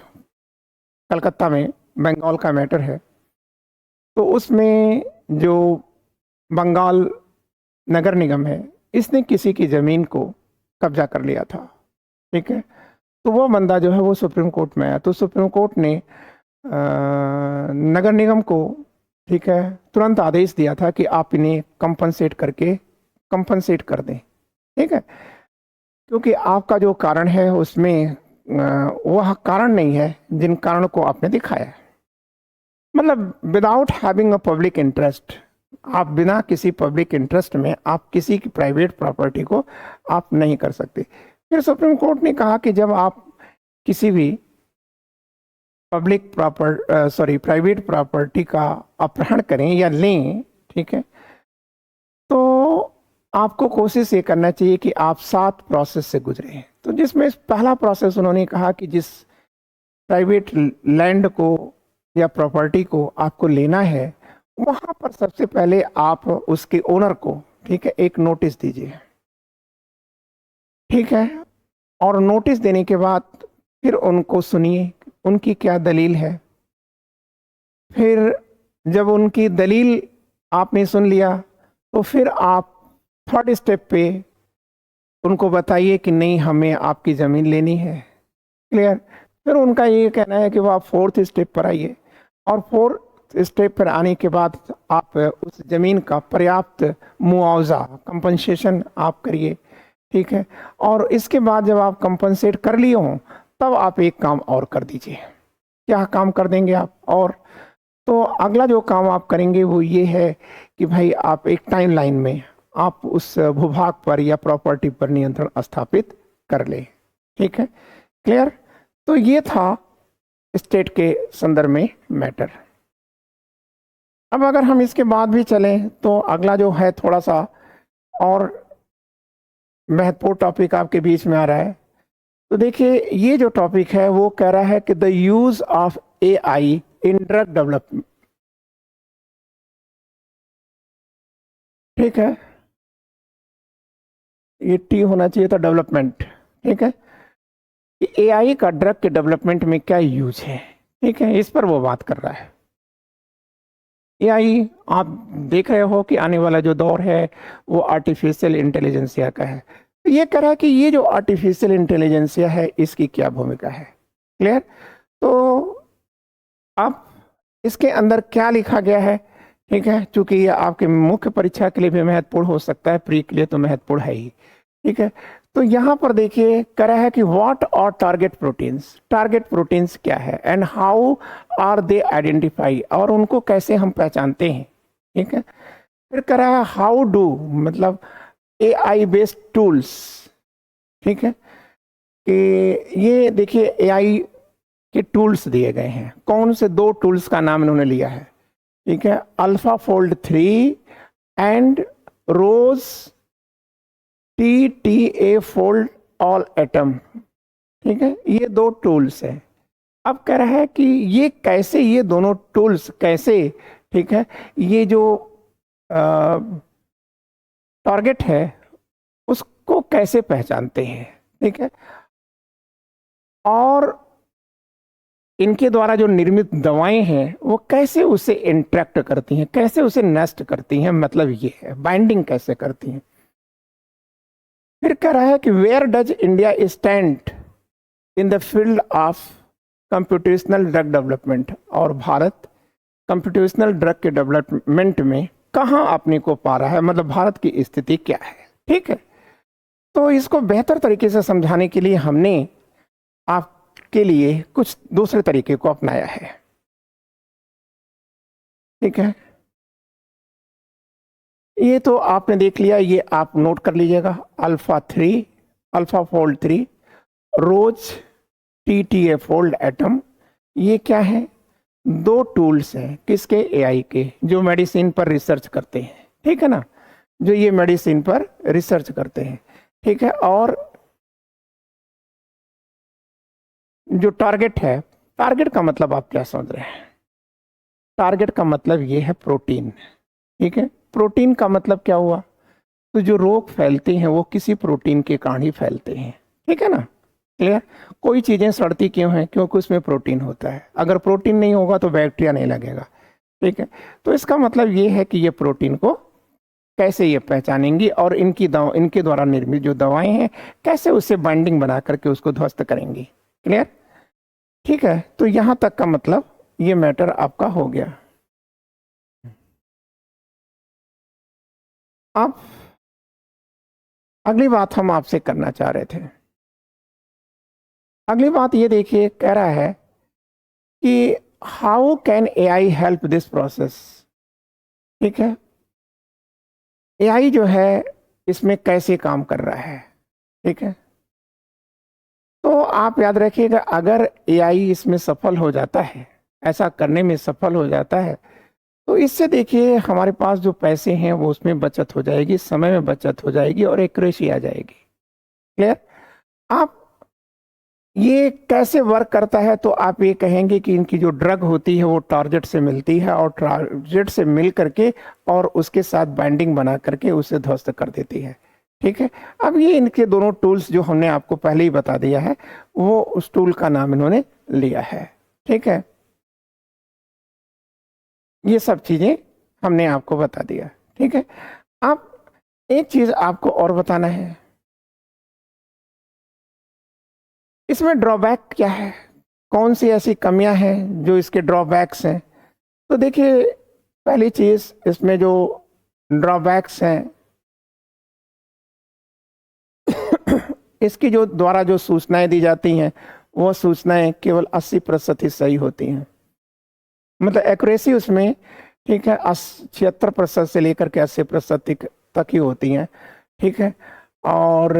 कलकत्ता में, बंगाल का मैटर है। तो उसमें जो बंगाल नगर निगम है, इसने किसी की जमीन को कब्जा कर लिया था, ठीक है। तो वो बंदा जो है वो सुप्रीम कोर्ट में आया। तो सुप्रीम कोर्ट ने नगर निगम को, ठीक है, तुरंत आदेश दिया था कि आप इन्हें कंपनसेट कर दें, ठीक है, क्योंकि आपका जो कारण है उसमें वह कारण नहीं है जिन कारणों को आपने दिखाया है। मतलब without having a public interest, आप बिना किसी पब्लिक इंटरेस्ट में आप किसी की प्राइवेट प्रॉपर्टी को आप नहीं कर सकते। फिर सुप्रीम कोर्ट ने कहा कि जब आप किसी भी प्राइवेट प्रॉपर्टी का अपहरण करें या लें, ठीक है, तो आपको कोशिश ये करना चाहिए कि आप 7 प्रोसेस से गुजरे। तो जिसमें पहला प्रोसेस उन्होंने कहा कि जिस प्राइवेट लैंड को या प्रॉपर्टी को आपको लेना है, वहां पर सबसे पहले आप उसके ओनर को, ठीक है, एक नोटिस दीजिए, ठीक है। और नोटिस देने के बाद फिर उनको सुनिए, उनकी क्या दलील है। फिर जब उनकी दलील आपने सुन लिया, तो फिर आप थर्ड स्टेप पे उनको बताइए कि नहीं, हमें आपकी ज़मीन लेनी है। क्लियर? फिर उनका ये कहना है कि वो आप 4th स्टेप पर आइए, और 4th स्टेप पर आने के बाद आप उस ज़मीन का पर्याप्त मुआवजा, कंपनसेशन आप करिए, ठीक है। और इसके बाद जब आप कंपनसेट कर लिए हों, तब आप एक काम और कर दीजिए। क्या काम कर देंगे आप? और तो अगला जो काम आप करेंगे वो ये है कि भाई आप एक टाइमलाइन में आप उस भूभाग पर या प्रॉपर्टी पर नियंत्रण स्थापित कर ले, ठीक है। क्लियर? तो ये था स्टेट के संदर्भ में मैटर। अब अगर हम इसके बाद भी चलें तो अगला जो है थोड़ा सा और महत्वपूर्ण टॉपिक आपके बीच में आ रहा है। तो देखिए ये जो टॉपिक है वो कह रहा है कि the use of AI in drug development, ठीक है। ये टी होना चाहिए था डेवलपमेंट, ठीक है। एआई का ड्रग के डेवलपमेंट में क्या यूज है, ठीक है, इस पर वो बात कर रहा है। एआई आप देख रहे हो कि आने वाला जो दौर है वो आर्टिफिशियल इंटेलिजेंसिया का है। तो ये कह रहा है कि ये जो आर्टिफिशियल इंटेलिजेंसिया है इसकी क्या भूमिका है, क्लियर। तो अब इसके अंदर क्या लिखा गया है, ठीक है, चूंकि ये आपके मुख्य परीक्षा के लिए भी महत्वपूर्ण हो सकता है, प्री के लिए तो महत्वपूर्ण है ही, ठीक है। तो यहां पर देखिए कह रहा है कि व्हाट आर टारगेट प्रोटीन्स क्या है and how are they identify, और उनको कैसे हम पहचानते हैं, ठीक है। फिर कह रहा है हाउ डू, मतलब एआई बेस्ड टूल्स, ठीक है, कि ये देखिए एआई के टूल्स दिए गए हैं। कौन से दो टूल्स का नाम इन्होंने लिया है, ठीक है, AlphaFold 3 and RoseTTAFold all atom, ठीक है, ये दो टूल्स हैं। अब कह रहा है कि ये कैसे, ये दोनों टूल्स कैसे, ठीक है, ये जो टारगेट है उसको कैसे पहचानते हैं, ठीक है, और इनके द्वारा जो निर्मित दवाएं हैं वो कैसे उसे इंट्रैक्ट करती हैं, कैसे उसे नष्ट करती हैं, मतलब ये है बाइंडिंग कैसे करती हैं। फिर कह रहा है कि where does India stand in the field of computational drug development, और भारत कंप्यूटेशनल ड्रग के डेवलपमेंट में कहाँ अपने को पा रहा है, मतलब भारत की स्थिति क्या है, ठीक है। तो इसको बेहतर तरीके से समझाने के लिए हमने आपके लिए कुछ दूसरे तरीके को अपनाया है, ठीक है। ये तो आपने देख लिया, ये आप नोट कर लीजिएगा, अल्फा फोल्ड 3 रोज टी फोल्ड एटम, ये क्या है, दो टूल्स हैं किसके, एआई के, जो मेडिसिन पर रिसर्च करते हैं, ठीक है ना, जो ये मेडिसिन पर रिसर्च करते हैं, ठीक है। और जो टारगेट है, टारगेट का मतलब आप क्या समझ रहे हैं, टारगेट का मतलब ये है प्रोटीन, ठीक है। प्रोटीन का मतलब क्या हुआ, तो जो रोग फैलते हैं वो किसी प्रोटीन के कारण ही फैलते हैं, ठीक है ना, क्लियर। कोई चीजें सड़ती क्यों हैं, क्योंकि उसमें प्रोटीन होता है, अगर प्रोटीन नहीं होगा तो बैक्टीरिया नहीं लगेगा, ठीक है। तो इसका मतलब ये है कि ये प्रोटीन को कैसे ये पहचानेंगी और इनके द्वारा निर्मित जो दवाएं हैं कैसे उससे बाइंडिंग बना करके उसको ध्वस्त करेंगी, क्लियर, ठीक है। तो यहां तक का मतलब ये मैटर आपका हो गया। अब अगली बात हम आपसे करना चाह रहे थे, अगली बात ये देखिए कह रहा है कि how can AI help this process, ठीक है। एआई जो है इसमें कैसे काम कर रहा है, ठीक है। तो आप याद रखिएगा अगर एआई इसमें सफल हो जाता है, ऐसा करने में सफल हो जाता है, तो इससे देखिए हमारे पास जो पैसे हैं वो उसमें बचत हो जाएगी, समय में बचत हो जाएगी और एक्यूरेसी आ जाएगी, क्लियर। आप ये कैसे वर्क करता है, तो आप ये कहेंगे कि इनकी जो ड्रग होती है वो टारगेट से मिलती है और टारगेट से मिल करके और उसके साथ बाइंडिंग बना करके उसे ध्वस्त कर देती है, ठीक है। अब ये इनके दोनों टूल्स जो हमने आपको पहले ही बता दिया है वो उस टूल का नाम इन्होंने लिया है, ठीक है। ये सब चीजें हमने आपको बता दिया, ठीक है। अब एक चीज आपको और बताना है, इसमें ड्रॉबैक क्या है, कौन सी ऐसी कमियां हैं जो इसके ड्रॉबैक्स हैं। तो देखिए पहली चीज इसमें जो ड्रॉबैक्स हैं इसकी जो द्वारा जो सूचनाएं दी जाती हैं वो सूचनाएं केवल 80% ही सही होती हैं, मतलब एक्यूरेसी उसमें, ठीक है, 76% से लेकर के 80% तक ही होती हैं, ठीक है। और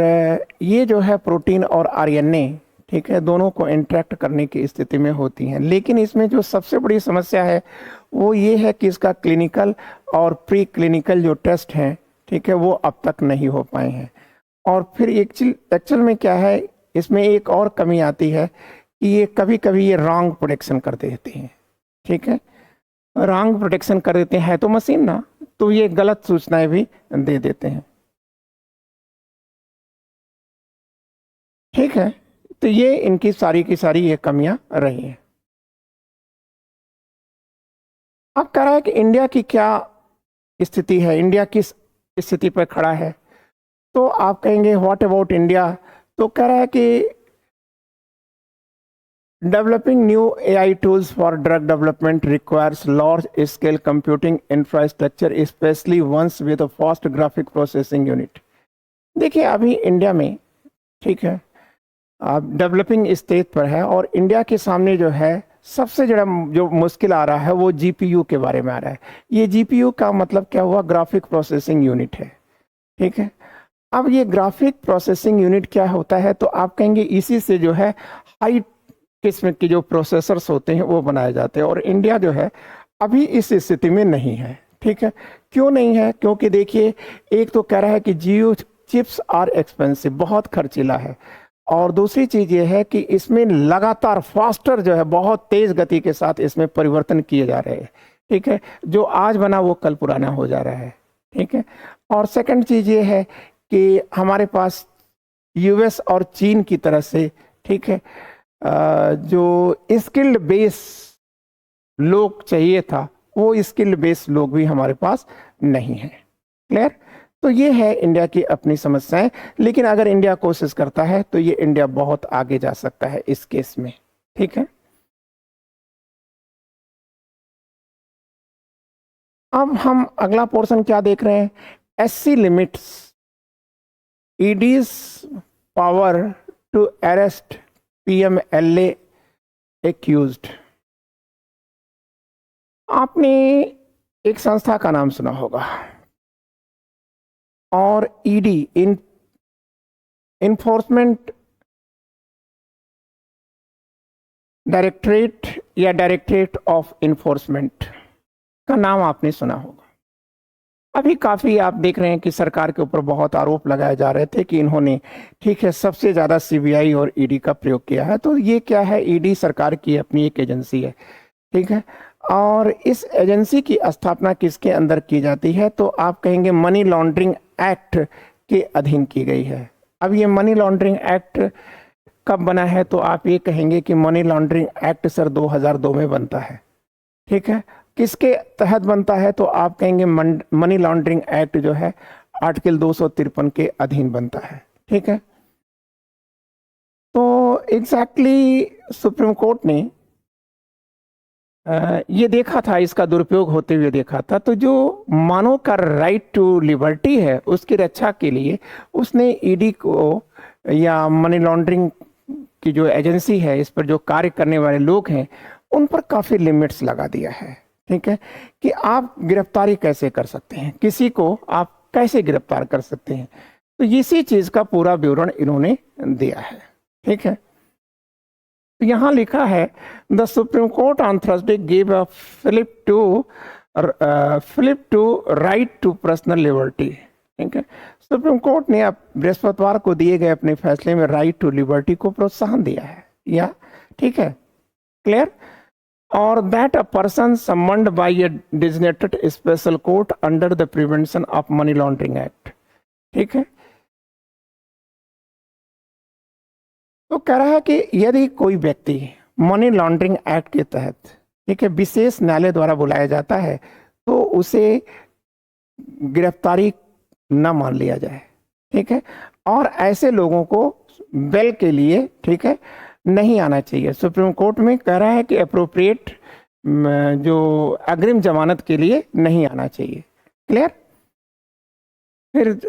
ये जो है प्रोटीन और आरएनए, ठीक है, दोनों को इंटरेक्ट करने की स्थिति में होती हैं, लेकिन इसमें जो सबसे बड़ी समस्या है वो ये है कि इसका क्लिनिकल और प्री क्लिनिकल जो टेस्ट हैं, ठीक है, वो अब तक नहीं हो पाए हैं। और फिर एक्चुअल में क्या है, इसमें एक और कमी आती है कि ये कभी कभी ये रॉन्ग प्रोडिक्शन कर देते हैं, ठीक है, रॉन्ग प्रोडिक्शन कर देते हैं, तो मशीन ना, तो ये गलत सूचनाएं भी दे देते हैं। ठीक है, तो ये इनकी सारी की सारी ये कमियां रही हैं। अब कह रहा है कि इंडिया की क्या स्थिति है, इंडिया किस स्थिति पर खड़ा है। तो आप कहेंगे व्हाट अबाउट इंडिया, तो कह रहा है कि developing new AI tools for drug development requires large scale computing infrastructure, especially ones with a fast graphic processing unit। देखिए अभी इंडिया में, ठीक है, आप डेवलपिंग स्टेज पर है और इंडिया के सामने जो है सबसे ज़्यादा जो मुश्किल आ रहा है वो GPU के बारे में आ रहा है। ये GPU का मतलब क्या हुआ, ग्राफिक प्रोसेसिंग यूनिट है। ठीक है, अब ये ग्राफिक प्रोसेसिंग यूनिट क्या होता है, तो आप कहेंगे इसी से जो है हाई किस्म के जो प्रोसेसर्स होते हैं वो बनाए जाते हैं, और इंडिया जो है अभी इस स्थिति में नहीं है। ठीक है, क्यों नहीं है, क्योंकि देखिए एक तो कह रहा है कि जियो चिप्स आर एक्सपेंसिव, बहुत खर्चीला है, और दूसरी चीज ये है कि इसमें लगातार फास्टर जो है बहुत तेज गति के साथ इसमें परिवर्तन किए जा रहे हैं। ठीक है, जो आज बना वो कल पुराना हो जा रहा है। ठीक है, और सेकंड चीज ये है कि हमारे पास US और चीन की तरह से, ठीक है, जो स्किल्ड बेस लोग चाहिए था वो स्किल्ड बेस लोग भी हमारे पास नहीं है। क्लियर, तो ये है इंडिया की अपनी समस्याएं, लेकिन अगर इंडिया कोशिश करता है तो ये इंडिया बहुत आगे जा सकता है इस केस में। ठीक है, अब हम अगला पोर्शन क्या देख रहे हैं, SC limits ED's power to arrest PMLA accused. आपने एक संस्था का नाम सुना होगा, और ED इन्फोर्समेंट डायरेक्टरेट या डायरेक्टरेट ऑफ इन्फोर्समेंट का नाम आपने सुना होगा। अभी काफ़ी आप देख रहे हैं कि सरकार के ऊपर बहुत आरोप लगाए जा रहे थे कि इन्होंने, ठीक है, सबसे ज़्यादा CBI और ED का प्रयोग किया है। तो ये क्या है, ED सरकार की अपनी एक एजेंसी है। ठीक है, और इस एजेंसी की स्थापना किसके अंदर की जाती है, तो आप कहेंगे मनी लॉन्ड्रिंग एक्ट के अधीन की गई है। अब ये मनी लॉन्ड्रिंग एक्ट कब बना है, तो आप ये कहेंगे कि मनी लॉन्ड्रिंग एक्ट सर 2002 में बनता है। ठीक है, किसके तहत बनता है, तो आप कहेंगे मनी लॉन्ड्रिंग एक्ट जो है आर्टिकल 253 के अधीन बनता है। ठीक है, तो एग्जैक्टली सुप्रीम कोर्ट ने ये देखा था, इसका दुरुपयोग होते हुए देखा था, तो जो मानव का राइट टू लिबर्टी है उसकी रक्षा के लिए उसने ED को या मनी लॉन्ड्रिंग की जो एजेंसी है इस पर जो कार्य करने वाले लोग हैं उन पर काफ़ी लिमिट्स लगा दिया है। ठीक है, कि आप गिरफ्तारी कैसे कर सकते हैं, किसी को आप कैसे गिरफ्तार कर सकते हैं, तो इसी चीज़ का पूरा विवरण इन्होंने दिया है। ठीक है, तो यहाँ लिखा है the Supreme Court on Thursday give a flip to right to personal liberty. ठीक है, सुप्रीम कोर्ट ने अब बृहस्पतिवार को दिए गए अपने फैसले में राइट टू लिबर्टी को प्रोत्साहन दिया है, या ठीक है, क्लियर, और that a person summoned by a designated special court under the prevention of money laundering act. ठीक है, तो कह रहा है कि यदि कोई व्यक्ति मनी लॉन्ड्रिंग एक्ट के तहत, ठीक है, विशेष न्यायालय द्वारा बुलाया जाता है तो उसे गिरफ्तारी न मान लिया जाए। ठीक है, और ऐसे लोगों को बेल के लिए, ठीक है, नहीं आना चाहिए। सुप्रीम कोर्ट में कह रहा है कि अप्रोप्रिएट जो अग्रिम जमानत के लिए नहीं आना चाहिए। क्लियर, फिर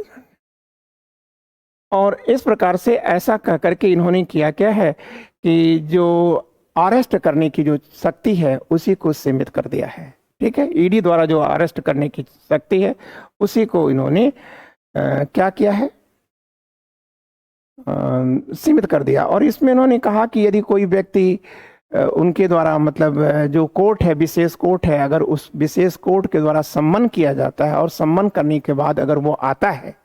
और इस प्रकार से ऐसा कह करके इन्होंने किया क्या है कि जो अरेस्ट करने की जो शक्ति है उसी को सीमित कर दिया है। ठीक है, ED द्वारा जो अरेस्ट करने की शक्ति है उसी को इन्होंने क्या किया है, सीमित कर दिया। और इसमें इन्होंने कहा कि यदि कोई व्यक्ति उनके द्वारा, मतलब जो कोर्ट है, विशेष कोर्ट है, अगर उस विशेष कोर्ट के द्वारा सम्मन किया जाता है और सम्मन करने के बाद अगर वो आता है,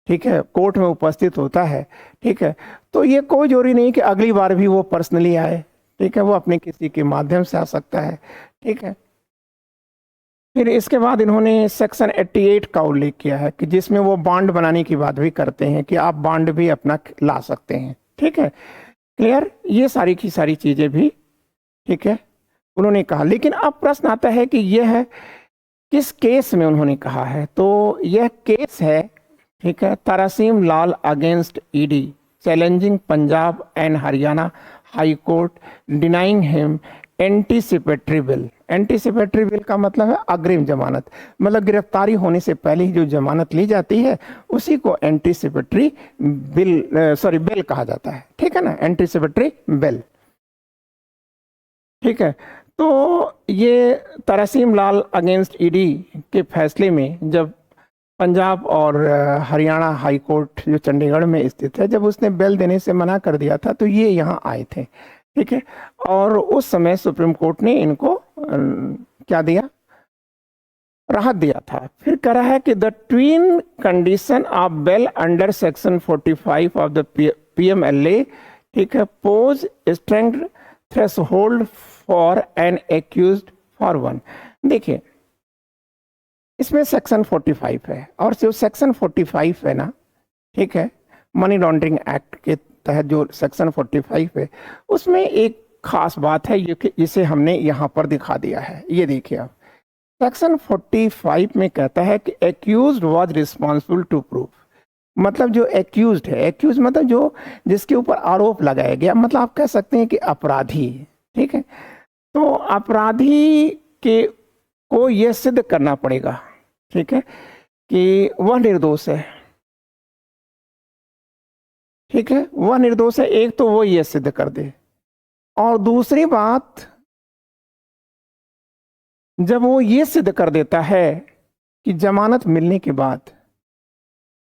ठीक है, कोर्ट में उपस्थित होता है, ठीक है, तो ये कोई जरूरी नहीं कि अगली बार भी वो पर्सनली आए। ठीक है, वो अपने किसी के माध्यम से आ सकता है। ठीक है, फिर इसके बाद इन्होंने सेक्शन 88 का उल्लेख किया है कि जिसमें वो बॉन्ड बनाने की बात भी करते हैं कि आप बॉन्ड भी अपना ला सकते हैं। ठीक है, क्लियर, ये सारी की सारी चीजें भी ठीक है उन्होंने कहा। लेकिन अब प्रश्न आता है कि यह है किस केस में उन्होंने कहा है, तो यह केस है ठीक है Tarsem Lal against ED challenging Punjab and Haryana high court denying him anticipatory bail. Anticipatory bail का मतलब है अग्रिम जमानत, मतलब गिरफ्तारी होने से पहले ही जो जमानत ली जाती है उसी को एंटीसिपेटरी बिल बिल कहा जाता है, ठीक है ना, एंटीसिपेटरी बिल, ठीक है। तो ये तारासिम लाल अगेंस्ट ईडी के फैसले में जब पंजाब और हरियाणा हाई कोर्ट जो चंडीगढ़ में स्थित है, जब उसने बेल देने से मना कर दिया था तो ये यहाँ आए थे, ठीक है। और उस समय सुप्रीम कोर्ट ने इनको क्या दिया, राहत दिया था। फिर कह रहा है कि the twin condition of bail under section 45 of the PMLA, ठीक है, pose strength threshold for an accused for one. देखिए इसमें सेक्शन 45 है, और जो सेक्शन 45 है ना, ठीक है, मनी लॉन्ड्रिंग एक्ट के तहत जो सेक्शन 45 है उसमें एक खास बात है ये कि इसे हमने यहाँ पर दिखा दिया है। ये देखिए आप, सेक्शन 45 में कहता है कि accused was responsible to prove, मतलब जो एक्यूज्ड है, एक्यूज मतलब जो जिसके ऊपर आरोप लगाया गया, मतलब आप कह सकते हैं कि अपराधी, ठीक है। तो अपराधी के को यह सिद्ध करना पड़ेगा, ठीक है, कि वह निर्दोष है, ठीक है, वह निर्दोष है। एक तो वो ये सिद्ध कर दे, और दूसरी बात जब वो ये सिद्ध कर देता है कि जमानत मिलने के बाद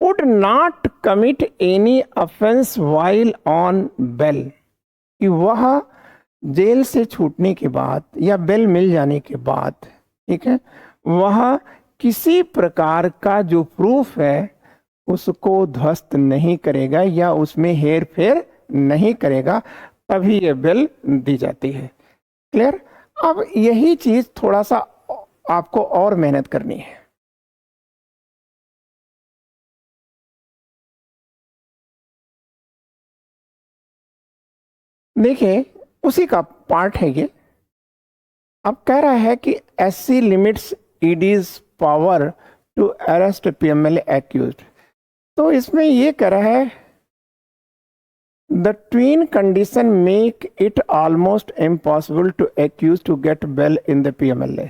would not commit any offence while on bail, कि वह जेल से छूटने के बाद या बेल मिल जाने के बाद, ठीक है, वह किसी प्रकार का जो प्रूफ है उसको ध्वस्त नहीं करेगा या उसमें हेर फेर नहीं करेगा, तभी ये बिल दी जाती है। क्लियर। अब यही चीज थोड़ा सा आपको और मेहनत करनी है। देखिए उसी का पार्ट है ये। अब कह रहा है कि SC limits ED's power to arrest PMLA accused. तो इसमें ये कह रहा है the twin condition make it almost impossible to accuse to get bail in the PMLA.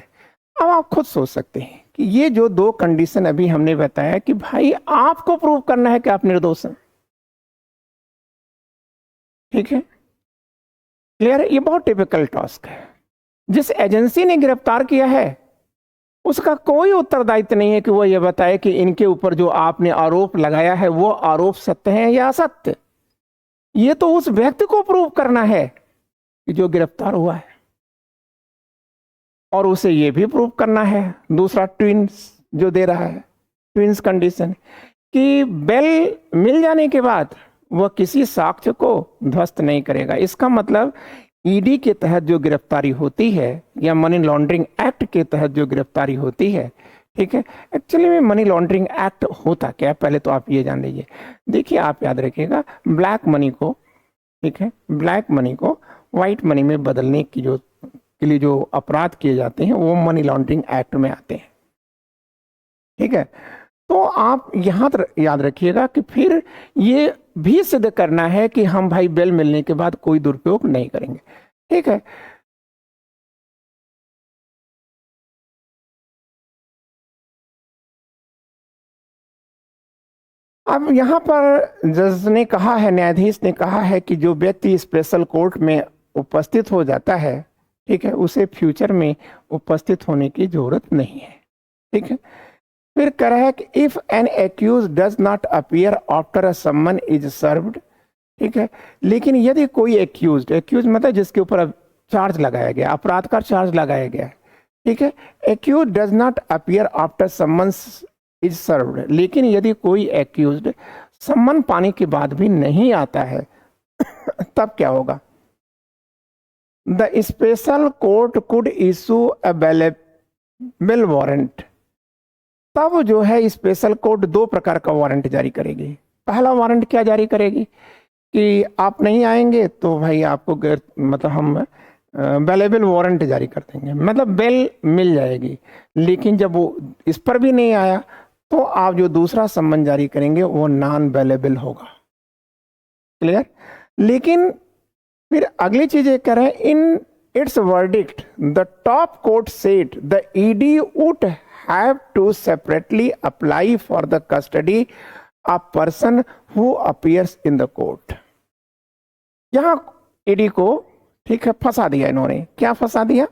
अब आप खुद सोच सकते हैं कि ये जो दो कंडीशन अभी हमने बताया कि भाई आपको प्रूव करना है कि आप निर्दोष हैं, ठीक है, क्लियर है। ये बहुत टिपिकल टास्क है। जिस एजेंसी ने गिरफ्तार किया है उसका कोई उत्तरदायित्व नहीं है कि वो ये बताए कि इनके ऊपर जो आपने आरोप लगाया है वो आरोप सत्य है या असत्य। ये तो उस व्यक्ति को प्रूव करना है कि जो गिरफ्तार हुआ है, और उसे ये भी प्रूव करना है दूसरा ट्विंस जो दे रहा है, ट्विंस कंडीशन, कि बेल मिल जाने के बाद वह किसी साक्ष्य को ध्वस्त नहीं करेगा। इसका मतलब ईडी के तहत जो गिरफ्तारी होती है या मनी लॉन्ड्रिंग एक्ट के तहत जो गिरफ्तारी होती है, ठीक है, एक्चुअली में मनी लॉन्ड्रिंग एक्ट होता क्या, पहले तो आप ये जान लीजिए। देखिए आप याद रखिएगा, ब्लैक मनी को, ठीक है, ब्लैक मनी को व्हाइट मनी में बदलने की जो के लिए जो अपराध किए जाते हैं वो मनी लॉन्ड्रिंग एक्ट में आते हैं, ठीक है। तो आप यहाँ याद रखिएगा कि फिर ये भी सिद्ध करना है कि हम भाई बेल मिलने के बाद कोई दुरुपयोग नहीं करेंगे, ठीक है। अब यहाँ पर जज ने कहा है, न्यायाधीश ने कहा है कि जो व्यक्ति स्पेशल कोर्ट में उपस्थित हो जाता है, ठीक है, उसे फ्यूचर में उपस्थित होने की जरूरत नहीं है, ठीक है। फिर कह रहा है कि if an accused does not appear after a summon is served, ठीक है, लेकिन यदि कोई एक्यूज मतलब जिसके ऊपर चार्ज लगाया गया, अपराध का चार्ज लगाया गया है, ठीक है, accused does not appear after summon is served, लेकिन यदि कोई एक्यूज्ड सम्मन पाने के बाद भी नहीं आता है तब क्या होगा? The special court could issue a bail warrant. तब जो है स्पेशल कोर्ट दो प्रकार का वारंट जारी करेगी। पहला वारंट क्या जारी करेगी कि आप नहीं आएंगे तो भाई आपको मतलब हम बेलेबल वारंट जारी कर देंगे, मतलब बेल मिल जाएगी। लेकिन जब वो इस पर भी नहीं आया तो आप जो दूसरा सम्मन जारी करेंगे वो नॉन बेलेबल होगा। क्लियर? लेकिन फिर अगली चीज ये कह रहे हैं, in its verdict the top court said the ED would have to separately apply for the custody a person who appears in the court. यहां ईडी को, ठीक है, फंसा दिया इन्होंने। क्या फंसा दिया?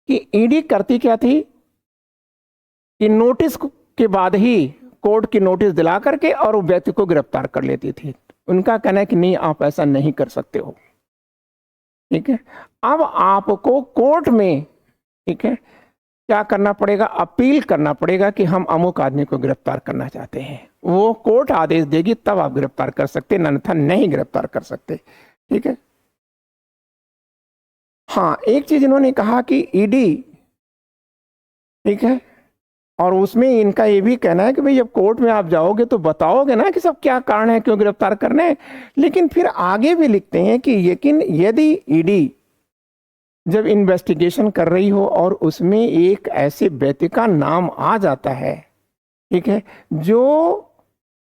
कि ईडी करती क्या थी कि नोटिस के बाद ही कोर्ट की नोटिस दिला करके और उस व्यक्ति को गिरफ्तार कर लेती थी। उनका कहना है कि नहीं, आप ऐसा नहीं कर सकते हो। ठीक है, अब आपको कोर्ट में, ठीक है, क्या करना पड़ेगा? अपील करना पड़ेगा कि हम अमुक आदमी को गिरफ्तार करना चाहते हैं। वो कोर्ट आदेश देगी तब आप गिरफ्तार कर सकते, अन्यथा नहीं गिरफ्तार कर सकते। ठीक है। हाँ, एक चीज इन्होंने कहा कि ईडी, ठीक है, और उसमें इनका ये भी कहना है कि भाई जब कोर्ट में आप जाओगे तो बताओगे ना कि सब क्या कारण है, क्यों गिरफ्तार करने हैं। लेकिन फिर आगे भी लिखते हैं कि लेकिन यदि ईडी जब इन्वेस्टिगेशन कर रही हो और उसमें एक ऐसे व्यक्ति का नाम आ जाता है, ठीक है, जो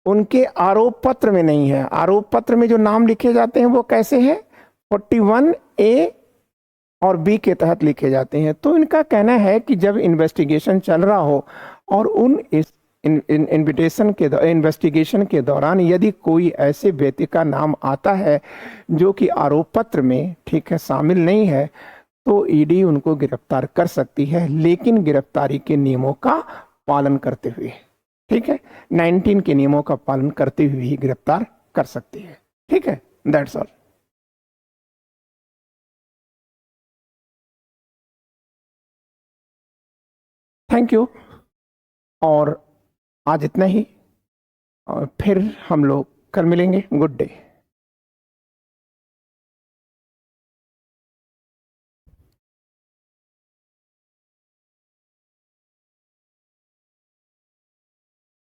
उनके आरोप पत्र में नहीं है। आरोप पत्र में जो नाम लिखे जाते हैं वो कैसे है? 41A और बी के तहत लिखे जाते हैं। तो इनका कहना है कि जब इन्वेस्टिगेशन चल रहा हो और उन इस इन्वेस्टिगेशन के दौरान यदि कोई ऐसे व्यक्ति का नाम आता है जो कि आरोप पत्र में, ठीक है, शामिल नहीं है, तो ईडी उनको गिरफ्तार कर सकती है, लेकिन गिरफ्तारी के नियमों का पालन करते हुए। ठीक है, 19 के नियमों का पालन करते हुए ही गिरफ्तार कर सकती है। ठीक है, दैट्स ऑल। Thank you. और आज इतना ही, और फिर हम लोग कल मिलेंगे। Good day.